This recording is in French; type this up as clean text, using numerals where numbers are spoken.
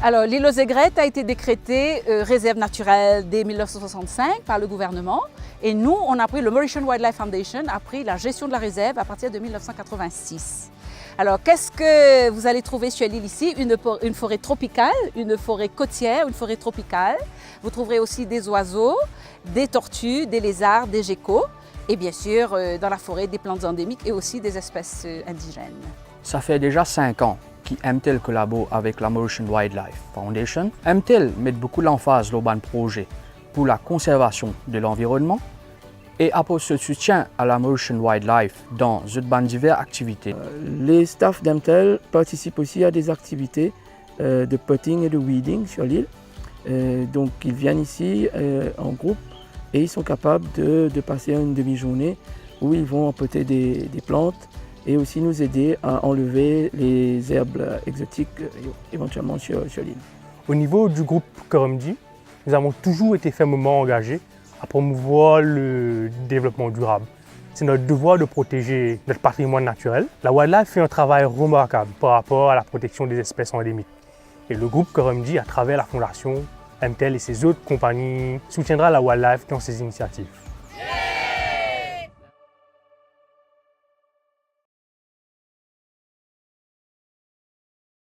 Alors, l'île aux aigrettes a été décrétée réserve naturelle dès 1965 par le gouvernement. Et nous, on a pris, le Mauritian Wildlife Foundation a pris la gestion de la réserve à partir de 1986. Alors, qu'est-ce que vous allez trouver sur l'île ici? Une forêt tropicale, une forêt côtière, une forêt tropicale. Vous trouverez aussi des oiseaux, des tortues, des lézards, des geckos. Et bien sûr, dans la forêt, des plantes endémiques et aussi des espèces indigènes. Ça fait déjà 5 ans qu'MTEL collabore avec la Mauritian Wildlife Foundation. MTEL met beaucoup l'emphase dans le projet pour la conservation de l'environnement et apporte ce soutien à la Mauritian Wildlife dans diverses activités. Les staffs d'MTEL participent aussi à des activités de potting et de weeding sur l'île. Donc ils viennent ici en groupe et ils sont capables de passer une demi-journée où ils vont empoter des plantes et aussi nous aider à enlever les herbes exotiques éventuellement sur l'île. Au niveau du groupe Kurumji, nous avons toujours été fermement engagés à promouvoir le développement durable. C'est notre devoir de protéger notre patrimoine naturel. La Wildlife fait un travail remarquable par rapport à la protection des espèces endémiques. Et le groupe Kurumji, à travers la fondation MTEL et ses autres compagnies, soutiendra la Wildlife dans ses initiatives.